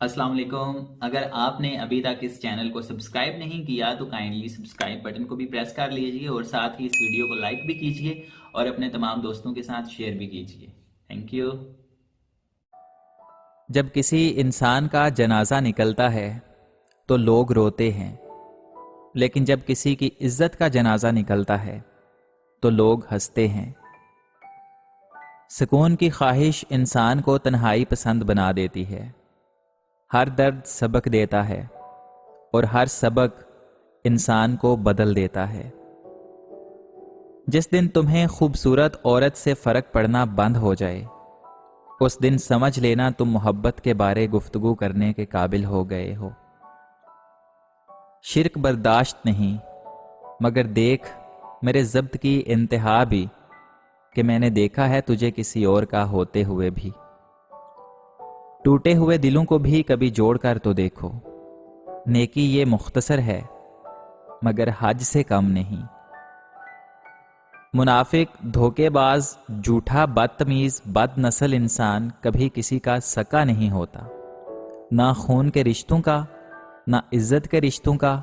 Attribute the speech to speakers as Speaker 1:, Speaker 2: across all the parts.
Speaker 1: السلام علیکم۔ اگر آپ نے ابھی تک اس چینل کو سبسکرائب نہیں کیا تو کائنڈلی سبسکرائب بٹن کو بھی پریس کر لیجئے اور ساتھ ہی اس ویڈیو کو لائک بھی کیجئے اور اپنے تمام دوستوں کے ساتھ شیئر بھی کیجئے۔ Thank you.
Speaker 2: جب کسی انسان کا جنازہ نکلتا ہے تو لوگ روتے ہیں، لیکن جب کسی کی عزت کا جنازہ نکلتا ہے تو لوگ ہنستے ہیں۔ سکون کی خواہش انسان کو تنہائی پسند بنا دیتی ہے۔ ہر درد سبق دیتا ہے اور ہر سبق انسان کو بدل دیتا ہے۔ جس دن تمہیں خوبصورت عورت سے فرق پڑنا بند ہو جائے، اس دن سمجھ لینا تم محبت کے بارے گفتگو کرنے کے قابل ہو گئے ہو۔ شرک برداشت نہیں، مگر دیکھ میرے ضبط کی انتہا بھی کہ میں نے دیکھا ہے تجھے کسی اور کا ہوتے ہوئے بھی۔ ٹوٹے ہوئے دلوں کو بھی کبھی جوڑ کر تو دیکھو۔ نیکی یہ مختصر ہے مگر حج سے کم نہیں۔ منافق، دھوکے باز، جھوٹا، بدتمیز، بد نسل انسان کبھی کسی کا سکا نہیں ہوتا، نہ خون کے رشتوں کا، نہ عزت کے رشتوں کا۔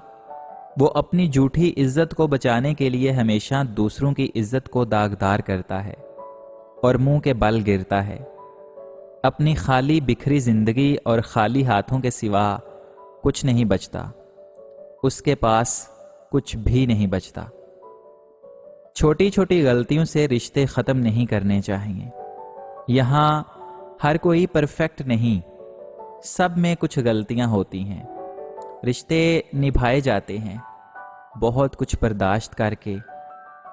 Speaker 2: وہ اپنی جھوٹی عزت کو بچانے کے لیے ہمیشہ دوسروں کی عزت کو داغدار کرتا ہے اور منہ کے بل گرتا ہے۔ اپنی خالی بکھری زندگی اور خالی ہاتھوں کے سوا کچھ نہیں بچتا، اس کے پاس کچھ بھی نہیں بچتا۔ چھوٹی چھوٹی غلطیوں سے رشتے ختم نہیں کرنے چاہیے۔ یہاں ہر کوئی پرفیکٹ نہیں، سب میں کچھ غلطیاں ہوتی ہیں۔ رشتے نبھائے جاتے ہیں بہت کچھ برداشت کر کے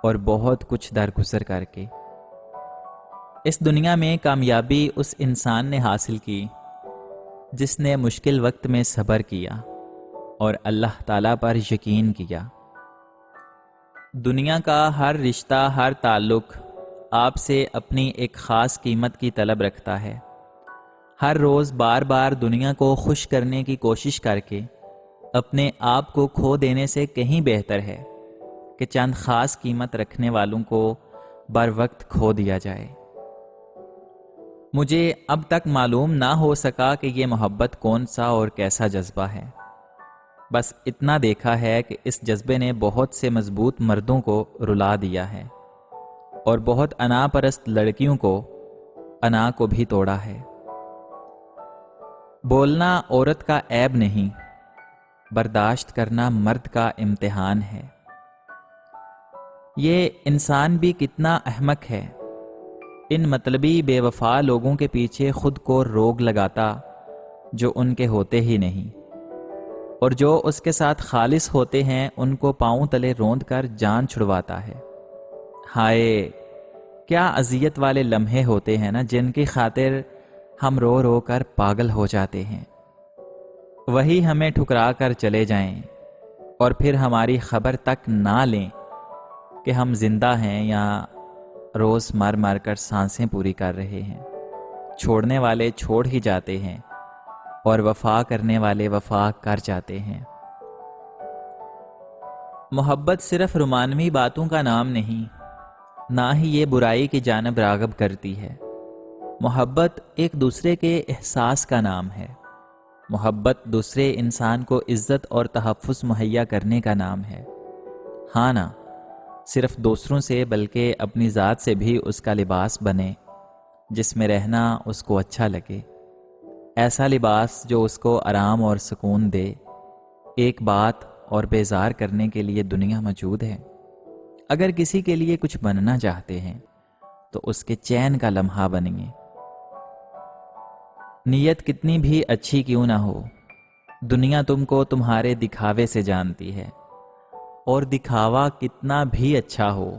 Speaker 2: اور بہت کچھ درگزر کر کے۔ اس دنیا میں کامیابی اس انسان نے حاصل کی جس نے مشکل وقت میں صبر کیا اور اللہ تعالیٰ پر یقین کیا۔ دنیا کا ہر رشتہ، ہر تعلق آپ سے اپنی ایک خاص قیمت کی طلب رکھتا ہے۔ ہر روز بار بار دنیا کو خوش کرنے کی کوشش کر کے اپنے آپ کو کھو دینے سے کہیں بہتر ہے کہ چند خاص قیمت رکھنے والوں کو بر وقت کھو دیا جائے۔ مجھے اب تک معلوم نہ ہو سکا کہ یہ محبت کون سا اور کیسا جذبہ ہے، بس اتنا دیکھا ہے کہ اس جذبے نے بہت سے مضبوط مردوں کو رلا دیا ہے اور بہت انا پرست لڑکیوں کو انا کو بھی توڑا ہے۔ بولنا عورت کا عیب نہیں، برداشت کرنا مرد کا امتحان ہے۔ یہ انسان بھی کتنا احمق ہے، ان مطلبی بے وفا لوگوں کے پیچھے خود کو روگ لگاتا جو ان کے ہوتے ہی نہیں، اور جو اس کے ساتھ خالص ہوتے ہیں ان کو پاؤں تلے روند کر جان چھڑواتا ہے۔ ہائے کیا اذیت والے لمحے ہوتے ہیں نا جن کی خاطر ہم رو رو کر پاگل ہو جاتے ہیں۔ وہی ہمیں ٹھکرا کر چلے جائیں اور پھر ہماری خبر تک نہ لیں کہ ہم زندہ ہیں یا روز مر مر کر سانسیں پوری کر رہے ہیں۔ چھوڑنے والے چھوڑ ہی جاتے ہیں اور وفا کرنے والے وفا کر جاتے ہیں۔ محبت صرف رومانوی باتوں کا نام نہیں، نہ ہی یہ برائی کی جانب راغب کرتی ہے۔ محبت ایک دوسرے کے احساس کا نام ہے۔ محبت دوسرے انسان کو عزت اور تحفظ مہیا کرنے کا نام ہے۔ ہاں نا، صرف دوسروں سے بلکہ اپنی ذات سے بھی اس کا لباس بنے جس میں رہنا اس کو اچھا لگے، ایسا لباس جو اس کو آرام اور سکون دے۔ ایک بات اور بیزار کرنے کے لیے دنیا موجود ہے۔ اگر کسی کے لیے کچھ بننا چاہتے ہیں تو اس کے چین کا لمحہ بنیے۔ نیت کتنی بھی اچھی کیوں نہ ہو، دنیا تم کو تمہارے دکھاوے سے جانتی ہے، اور دکھاوا کتنا بھی اچھا ہو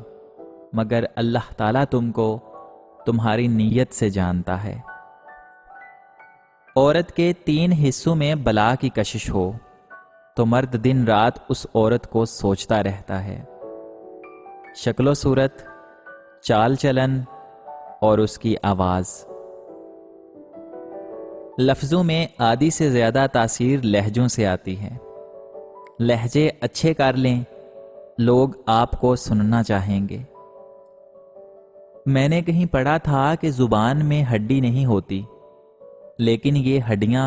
Speaker 2: مگر اللہ تعالیٰ تم کو تمہاری نیت سے جانتا ہے۔ عورت کے 3 حصوں میں بلا کی کشش ہو تو مرد دن رات اس عورت کو سوچتا رہتا ہے۔ شکل و صورت، چال چلن اور اس کی آواز۔ لفظوں میں آدھی سے زیادہ تاثیر لہجوں سے آتی ہے۔ لہجے اچھے کر لیں، لوگ آپ کو سننا چاہیں گے۔ میں نے کہیں پڑھا تھا کہ زبان میں ہڈی نہیں ہوتی، لیکن یہ ہڈیاں